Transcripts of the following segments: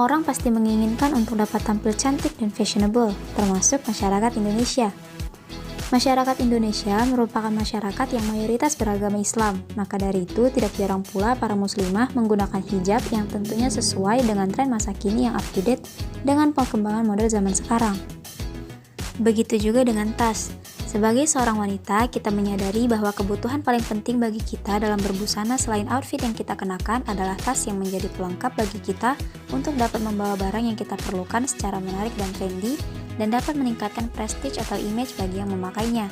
Semua orang pasti menginginkan untuk dapat tampil cantik dan fashionable, termasuk masyarakat Indonesia. Masyarakat Indonesia merupakan masyarakat yang mayoritas beragama Islam, maka dari itu tidak jarang pula para muslimah menggunakan hijab yang tentunya sesuai dengan tren masa kini yang up to date dengan perkembangan model zaman sekarang. Begitu juga dengan tas. Sebagai seorang wanita, kita menyadari bahwa kebutuhan paling penting bagi kita dalam berbusana selain outfit yang kita kenakan adalah tas yang menjadi pelengkap bagi kita untuk dapat membawa barang yang kita perlukan secara menarik dan trendy dan dapat meningkatkan prestige atau image bagi yang memakainya.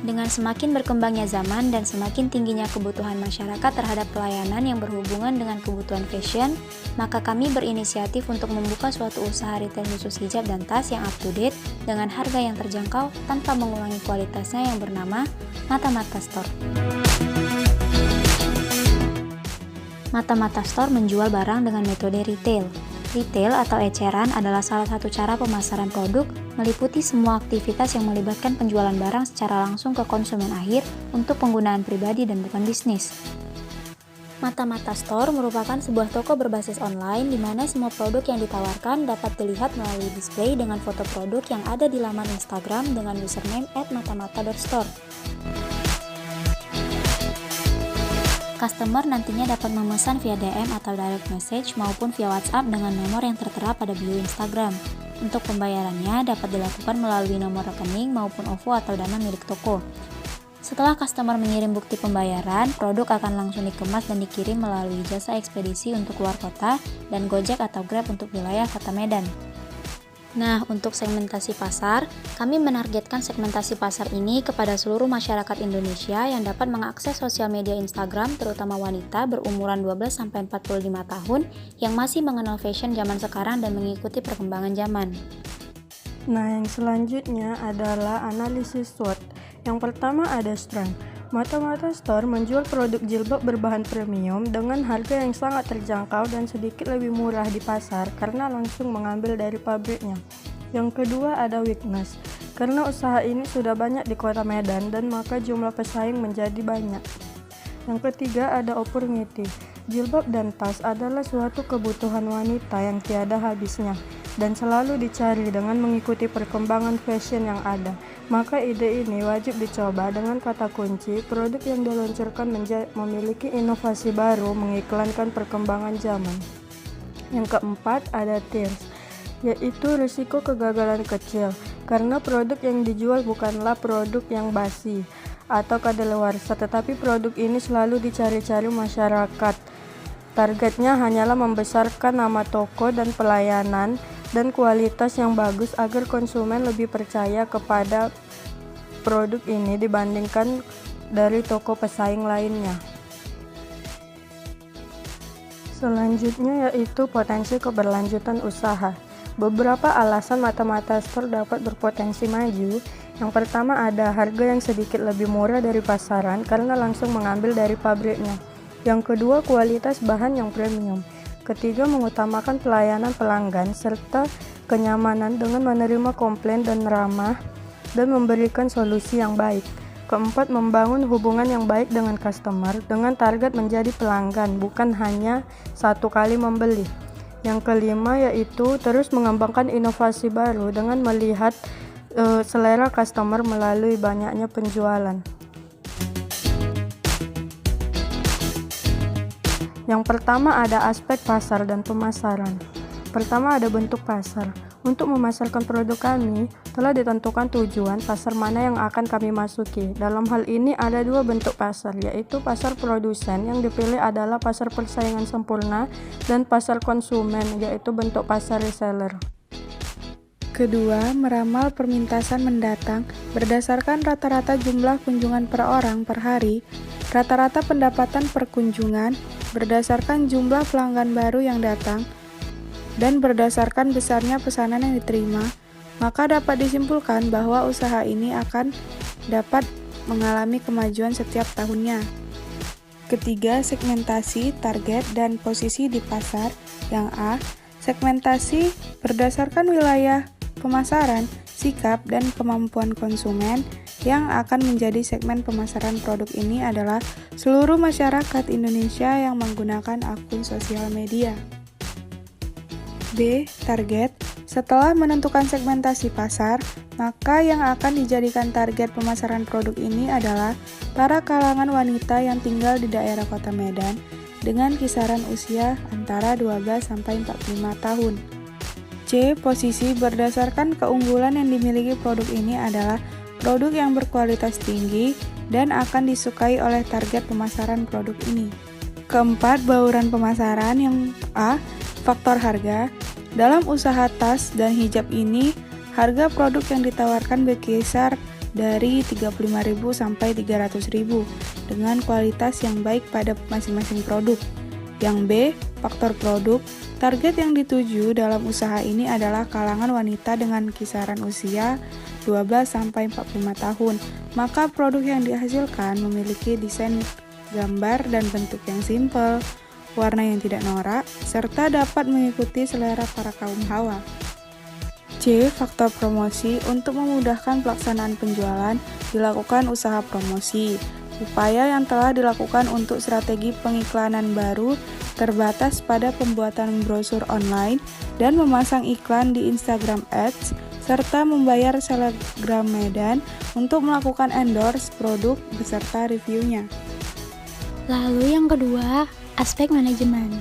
Dengan semakin berkembangnya zaman dan semakin tingginya kebutuhan masyarakat terhadap pelayanan yang berhubungan dengan kebutuhan fashion, maka kami berinisiatif untuk membuka suatu usaha retail khusus hijab dan tas yang up to date dengan harga yang terjangkau tanpa mengurangi kualitasnya yang bernama Mata-Mata Store. Mata-Mata Store menjual barang dengan metode retail. Retail atau eceran adalah salah satu cara pemasaran produk meliputi semua aktivitas yang melibatkan penjualan barang secara langsung ke konsumen akhir untuk penggunaan pribadi dan bukan bisnis. Mata-Mata Store merupakan sebuah toko berbasis online di mana semua produk yang ditawarkan dapat dilihat melalui display dengan foto produk yang ada di laman Instagram dengan username @matamata.store. Customer nantinya dapat memesan via DM atau direct message maupun via WhatsApp dengan nomor yang tertera pada bio Instagram. Untuk pembayarannya dapat dilakukan melalui nomor rekening maupun OVO atau dana milik toko. Setelah customer mengirim bukti pembayaran, produk akan langsung dikemas dan dikirim melalui jasa ekspedisi untuk luar kota dan Gojek atau Grab untuk wilayah Kota Medan. Nah, untuk segmentasi pasar, kami menargetkan segmentasi pasar ini kepada seluruh masyarakat Indonesia yang dapat mengakses sosial media Instagram, terutama wanita berumuran 12-45 tahun yang masih mengenal fashion zaman sekarang dan mengikuti perkembangan zaman. Nah, yang selanjutnya adalah analisis SWOT. Yang pertama ada strength. Mata-Mata Store menjual produk jilbab berbahan premium dengan harga yang sangat terjangkau dan sedikit lebih murah di pasar karena langsung mengambil dari pabriknya. Yang kedua ada weakness. Karena usaha ini sudah banyak di Kota Medan dan maka jumlah pesaing menjadi banyak. Yang ketiga ada opportunity. Jilbab dan tas adalah suatu kebutuhan wanita yang tiada habisnya dan selalu dicari dengan mengikuti perkembangan fashion yang ada. Maka ide ini wajib dicoba dengan kata kunci produk yang diluncurkan memiliki inovasi baru mengiklankan perkembangan zaman. Yang keempat ada tears, yaitu risiko kegagalan kecil karena produk yang dijual bukanlah produk yang basi atau kadaluarsa, tetapi produk ini selalu dicari-cari masyarakat. Targetnya hanyalah membesarkan nama toko dan pelayanan dan kualitas yang bagus agar konsumen lebih percaya kepada produk ini dibandingkan dari toko pesaing lainnya. Selanjutnya yaitu potensi keberlanjutan usaha. Beberapa alasan Mata-Mata Store dapat berpotensi maju. Yang pertama ada harga yang sedikit lebih murah dari pasaran karena langsung mengambil dari pabriknya. Yang kedua kualitas bahan yang premium. Ketiga mengutamakan pelayanan pelanggan serta kenyamanan dengan menerima komplain dan ramah dan memberikan solusi yang baik. Keempat membangun hubungan yang baik dengan customer dengan target menjadi pelanggan bukan hanya satu kali membeli. Yang kelima yaitu terus mengembangkan inovasi baru dengan melihat selera customer melalui banyaknya penjualan. Yang pertama ada aspek pasar dan pemasaran. Pertama ada bentuk pasar. Untuk memasarkan produk kami, telah ditentukan tujuan pasar mana yang akan kami masuki. Dalam hal ini ada dua bentuk pasar, yaitu pasar produsen yang dipilih adalah pasar persaingan sempurna dan pasar konsumen, yaitu bentuk pasar reseller. Kedua, meramal permintaan mendatang berdasarkan rata-rata jumlah kunjungan per orang per hari, rata-rata pendapatan per kunjungan, berdasarkan jumlah pelanggan baru yang datang, dan berdasarkan besarnya pesanan yang diterima, maka dapat disimpulkan bahwa usaha ini akan dapat mengalami kemajuan setiap tahunnya. Ketiga, segmentasi, target, dan posisi di pasar. Yang A, segmentasi berdasarkan wilayah pemasaran, sikap, dan kemampuan konsumen. Yang akan menjadi segmen pemasaran produk ini adalah seluruh masyarakat Indonesia yang menggunakan akun sosial media. B. Target. Setelah menentukan segmentasi pasar, maka yang akan dijadikan target pemasaran produk ini adalah para kalangan wanita yang tinggal di daerah Kota Medan dengan kisaran usia antara 12-45 tahun. C. Posisi. Berdasarkan keunggulan yang dimiliki produk ini adalah produk yang berkualitas tinggi dan akan disukai oleh target pemasaran produk ini. Keempat, bauran pemasaran. Yang A. Faktor harga. Dalam usaha tas dan hijab ini, harga produk yang ditawarkan berkisar dari 35.000 sampai 300.000 dengan kualitas yang baik pada masing-masing produk. Yang B. Faktor produk. Target yang dituju dalam usaha ini adalah kalangan wanita dengan kisaran usia 12 sampai 45 tahun. Maka produk yang dihasilkan memiliki desain gambar dan bentuk yang simpel, warna yang tidak norak, serta dapat mengikuti selera para kaum hawa. C. Faktor promosi. Untuk memudahkan pelaksanaan penjualan, dilakukan usaha promosi. Upaya yang telah dilakukan untuk strategi pengiklanan baru terbatas pada pembuatan brosur online dan memasang iklan di Instagram Ads, serta membayar selebgram Medan untuk melakukan endorse produk beserta reviewnya. Lalu yang kedua, aspek manajemen.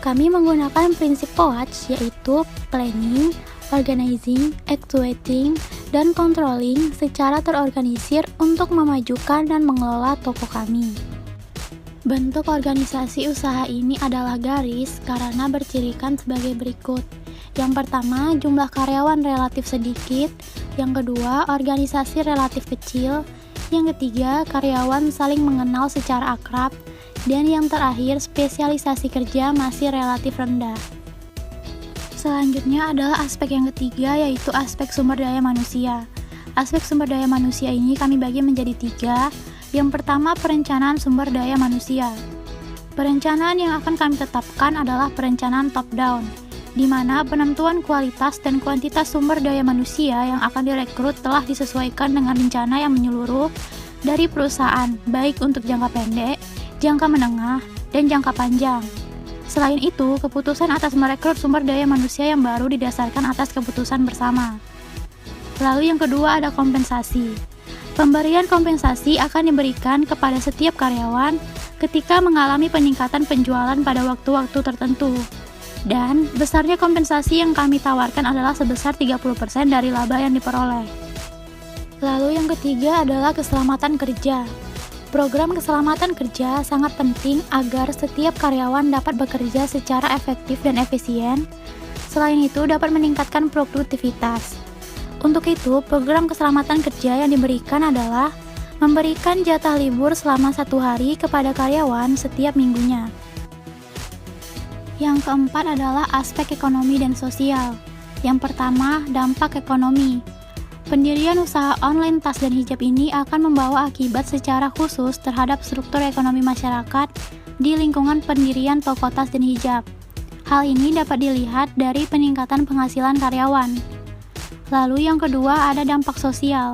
Kami menggunakan prinsip POACH, yaitu planning, organizing, actuating, dan controlling secara terorganisir untuk memajukan dan mengelola toko kami. Bentuk organisasi usaha ini adalah garis karena bercirikan sebagai berikut. Yang pertama, jumlah karyawan relatif sedikit. Yang kedua, organisasi relatif kecil. Yang ketiga, karyawan saling mengenal secara akrab. Dan yang terakhir, spesialisasi kerja masih relatif rendah. Selanjutnya adalah aspek yang ketiga, yaitu aspek sumber daya manusia. Aspek sumber daya manusia ini kami bagi menjadi 3. Yang pertama, perencanaan sumber daya manusia. Perencanaan yang akan kami tetapkan adalah perencanaan top-down, di mana penentuan kualitas dan kuantitas sumber daya manusia yang akan direkrut telah disesuaikan dengan rencana yang menyeluruh dari perusahaan, baik untuk jangka pendek, jangka menengah, dan jangka panjang. Selain itu, keputusan atas merekrut sumber daya manusia yang baru didasarkan atas keputusan bersama. Lalu yang kedua ada kompensasi. Pemberian kompensasi akan diberikan kepada setiap karyawan ketika mengalami peningkatan penjualan pada waktu-waktu tertentu. Dan besarnya kompensasi yang kami tawarkan adalah sebesar 30% dari laba yang diperoleh. Lalu yang ketiga adalah keselamatan kerja. Program keselamatan kerja sangat penting agar setiap karyawan dapat bekerja secara efektif dan efisien. Selain itu, dapat meningkatkan produktivitas. Untuk itu, program keselamatan kerja yang diberikan adalah memberikan jatah libur selama 1 hari kepada karyawan setiap minggunya. Yang keempat adalah aspek ekonomi dan sosial. Yang pertama, dampak ekonomi. Pendirian usaha online tas dan hijab ini akan membawa akibat secara khusus terhadap struktur ekonomi masyarakat di lingkungan pendirian toko tas dan hijab. Hal ini dapat dilihat dari peningkatan penghasilan karyawan. Lalu yang kedua ada dampak sosial.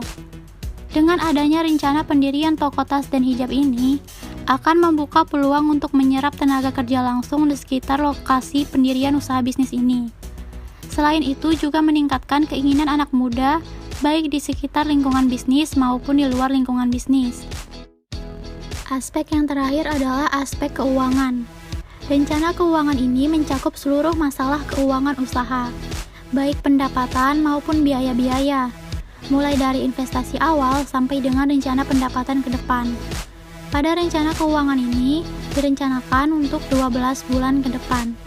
Dengan adanya rencana pendirian toko tas dan hijab ini, akan membuka peluang untuk menyerap tenaga kerja langsung di sekitar lokasi pendirian usaha bisnis ini. Selain itu juga meningkatkan keinginan anak muda baik di sekitar lingkungan bisnis maupun di luar lingkungan bisnis. Aspek yang terakhir adalah aspek keuangan. Rencana keuangan ini mencakup seluruh masalah keuangan usaha, baik pendapatan maupun biaya-biaya, mulai dari investasi awal sampai dengan rencana pendapatan ke depan. Pada rencana keuangan ini direncanakan untuk 12 bulan ke depan.